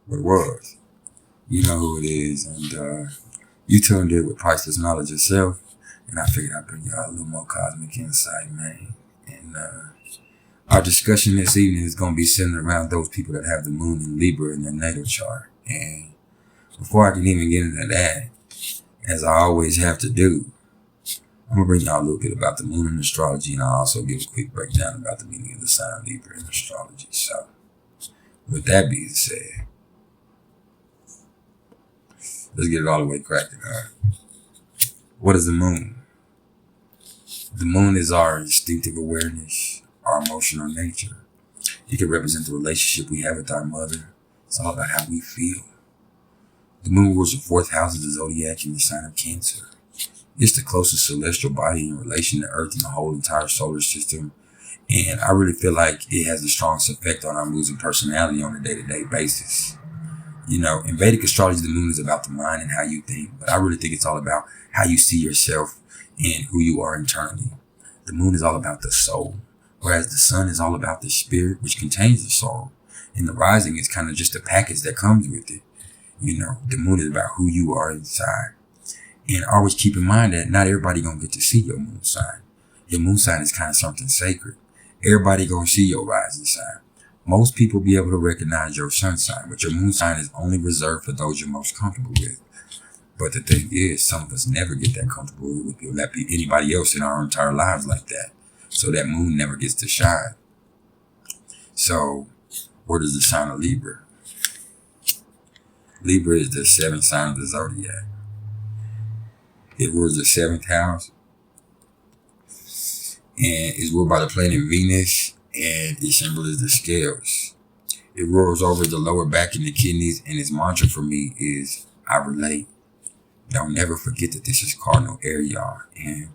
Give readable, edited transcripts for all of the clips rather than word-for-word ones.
what it was. You know who it is, and you tuned in with Priceless Knowledge yourself, and I figured I'd bring y'all a little more cosmic insight, man. And our discussion this evening is going to be centered around those people that have the moon in Libra in their natal chart. And before I can even get into that, as I always have to do, I'm going to bring y'all a little bit about the moon in astrology, and I'll also give a quick breakdown about the meaning of the sign of Libra in astrology. So, with that being said, let's get it all the way cracking, all right? What is the moon? The moon is our instinctive awareness, our emotional nature. It can represent the relationship we have with our mother. It's all about how we feel. The moon rules the fourth house of the zodiac in the sign of Cancer. It's the closest celestial body in relation to Earth and the whole entire solar system. And I really feel like it has the strongest effect on our moods and personality on a day-to-day basis. You know, in Vedic astrology, the moon is about the mind and how you think, but I really think it's all about how you see yourself and who you are internally. The moon is all about the soul, whereas the sun is all about the spirit, which contains the soul. And the rising is kind of just a package that comes with it. You know, the moon is about who you are inside. And always keep in mind that not everybody gonna get to see your moon sign. Your moon sign is kind of something sacred. Everybody gonna see your rising sign. Most people be able to recognize your sun sign, but your moon sign is only reserved for those you're most comfortable with. But the thing is, some of us never get that comfortable with people. That be anybody else in our entire lives like that. So that moon never gets to shine. So, what is the sign of Libra? Libra is the seventh sign of the zodiac. It rules the seventh house and is ruled by the planet Venus, and its symbol is the scales. It rules over the lower back and the kidneys, and its mantra for me is, I relate. Don't never forget that this is cardinal air, y'all. And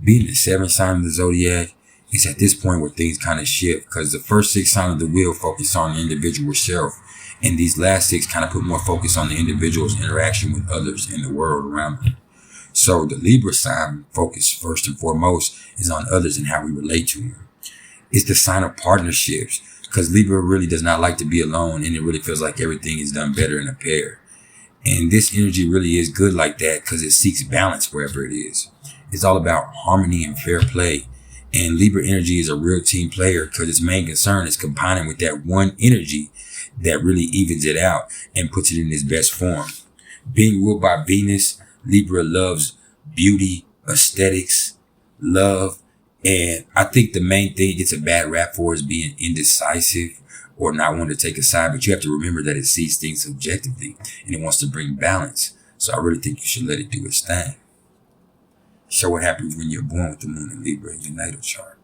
being the seventh sign of the zodiac, it's at this point where things kind of shift, because the first six signs of the wheel focus on the individual self, and these last six kind of put more focus on the individual's interaction with others in the world around them. So the Libra sign focus first and foremost is on others and how we relate to them. It's the sign of partnerships, because Libra really does not like to be alone, and it really feels like everything is done better in a pair. And this energy really is good like that because it seeks balance wherever it is. It's all about harmony and fair play. And Libra energy is a real team player because its main concern is combining with that one energy that really evens it out and puts it in its best form. Being ruled by Venus, Libra loves beauty, aesthetics, love, and I think the main thing it gets a bad rap for is being indecisive or not wanting to take a side, but you have to remember that it sees things subjectively and it wants to bring balance. So I really think you should let it do its thing. So what happens when you're born with the moon in Libra in your natal chart?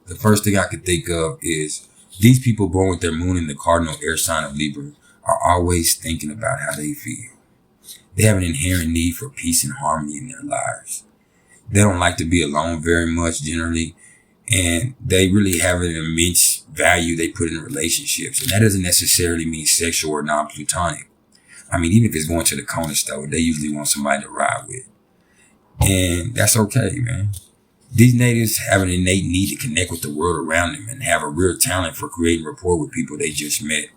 The first thing I could think of is these people born with their moon in the cardinal air sign of Libra are always thinking about how they feel. They have an inherent need for peace and harmony in their lives. They don't like to be alone very much generally, and they really have an immense value they put in relationships. And that doesn't necessarily mean sexual or non-platonic. I mean, even if it's going to the corner store, they usually want somebody to ride with. And that's okay, man. These natives have an innate need to connect with the world around them and have a real talent for creating rapport with people they just met.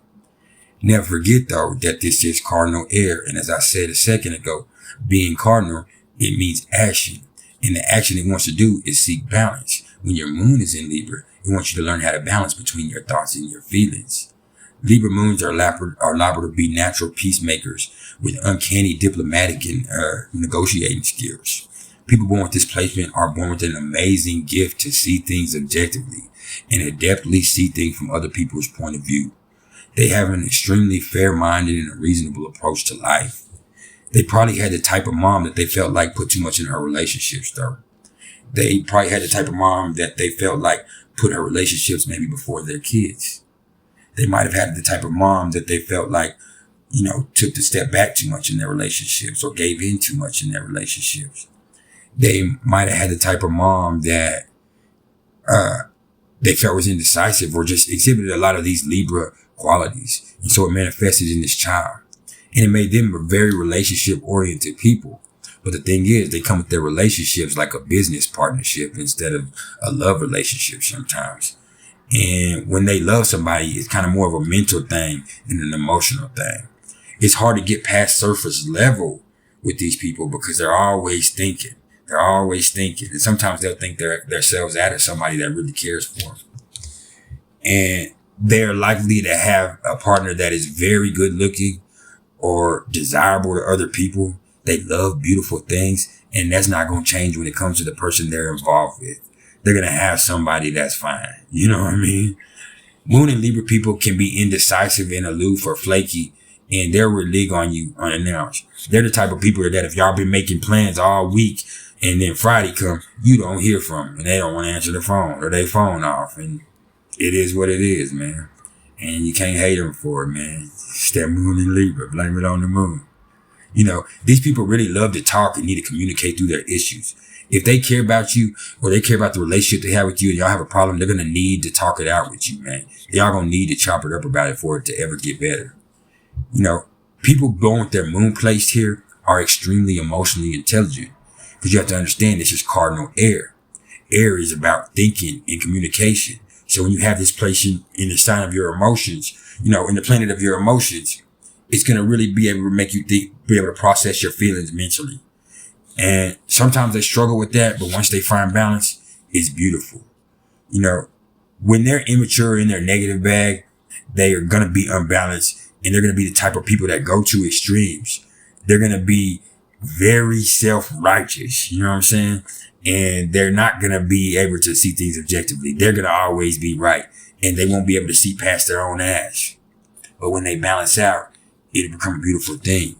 Never forget, though, that this is cardinal air. And as I said a second ago, being cardinal, it means action. And the action it wants to do is seek balance. When your moon is in Libra, it wants you to learn how to balance between your thoughts and your feelings. Libra moons are liable to be natural peacemakers with uncanny diplomatic and negotiating skills. People born with this placement are born with an amazing gift to see things objectively and adeptly see things from other people's point of view. They have an extremely fair-minded and a reasonable approach to life. They probably had the type of mom that they felt like put too much in her relationships, though. They probably had the type of mom that they felt like put her relationships maybe before their kids. They might have had the type of mom that they felt like, you know, took the step back too much in their relationships or gave in too much in their relationships. They might have had the type of mom that they felt was indecisive or just exhibited a lot of these Libra qualities. And so it manifested in this child. And it made them a very relationship-oriented people. But the thing is, they come with their relationships like a business partnership instead of a love relationship sometimes. And when they love somebody, it's kind of more of a mental thing than an emotional thing. It's hard to get past surface level with these people because they're always thinking. They're always thinking. And sometimes they'll think themselves out of somebody that really cares for them. And they're likely to have a partner that is very good looking or desirable to other people. They love beautiful things. And that's not going to change when it comes to the person they're involved with. They're going to have somebody that's fine. You know what I mean? Moon and Libra people can be indecisive and aloof or flaky, and they'll renege on you unannounced. They're the type of people that if y'all been making plans all week and then Friday come, you don't hear from them and they don't want to answer the phone or they phone off. And it is what it is, man. And you can't hate them for it, man. It's that Moon and Libra. Blame it on the moon. You know, these people really love to talk and need to communicate through their issues. If they care about you or they care about the relationship they have with you and y'all have a problem, they're going to need to talk it out with you, man. Y'all going to need to chop it up about it for it to ever get better. You know, people going with their moon placed here are extremely emotionally intelligent because you have to understand this is cardinal air. Air is about thinking and communication. So when you have this place in the sign of your emotions, you know, in the planet of your emotions, it's going to really be able to make you think, be able to process your feelings mentally. And sometimes they struggle with that, but once they find balance, it's beautiful. You know, when they're immature in their negative bag, they are going to be unbalanced and they're going to be the type of people that go to extremes. They're going to be very self-righteous, you know what I'm saying? And they're not going to be able to see things objectively. They're going to always be right and they won't be able to see past their own ass. But when they balance out, it'll become a beautiful thing.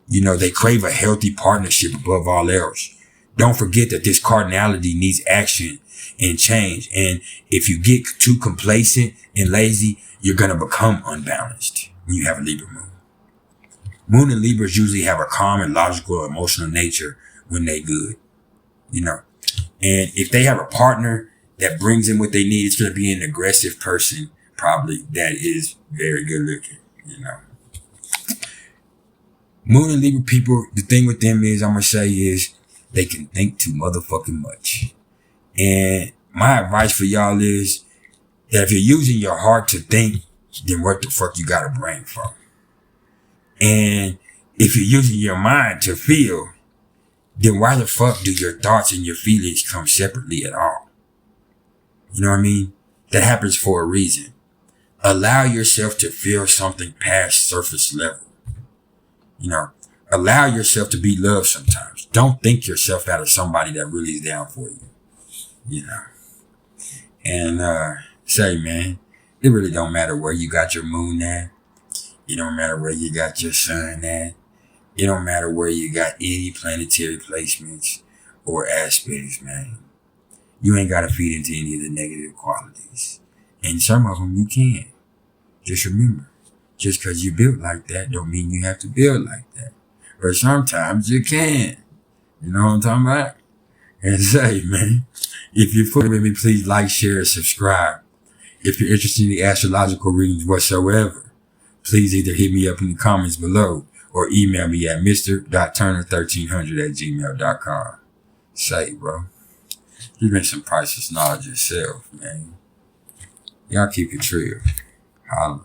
You know, they crave a healthy partnership above all else. Don't forget that this cardinality needs action and change. And if you get too complacent and lazy, you're going to become unbalanced when you have a Libra moon. Moon and Libras usually have a calm and logical emotional nature when they good, you know. And if they have a partner that brings in what they need, it's going to be an aggressive person, probably, that is very good looking, you know. Moon and Libra people, the thing with them is, I'm going to say is, they can think too motherfucking much. And my advice for y'all is that if you're using your heart to think, then what the fuck you got a brain for? And if you're using your mind to feel, then why the fuck do your thoughts and your feelings come separately at all? You know what I mean? That happens for a reason. Allow yourself to feel something past surface level. You know, allow yourself to be loved sometimes. Don't think yourself out of somebody that really is down for you. You know. And say, man, it really don't matter where you got your moon at. It don't matter where you got your sun at. It don't matter where you got any planetary placements or aspects, man. You ain't got to feed into any of the negative qualities. And some of them you can. Just remember. Just because you built like that don't mean you have to build like that. But sometimes you can. You know what I'm talking about? And say, man, if you're fucking with me, please like, share, and subscribe. If you're interested in the astrological readings whatsoever, please either hit me up in the comments below or email me at mr.turner1300@gmail.com. Say, bro, you've been some priceless knowledge yourself, man. Y'all keep it real. Holla.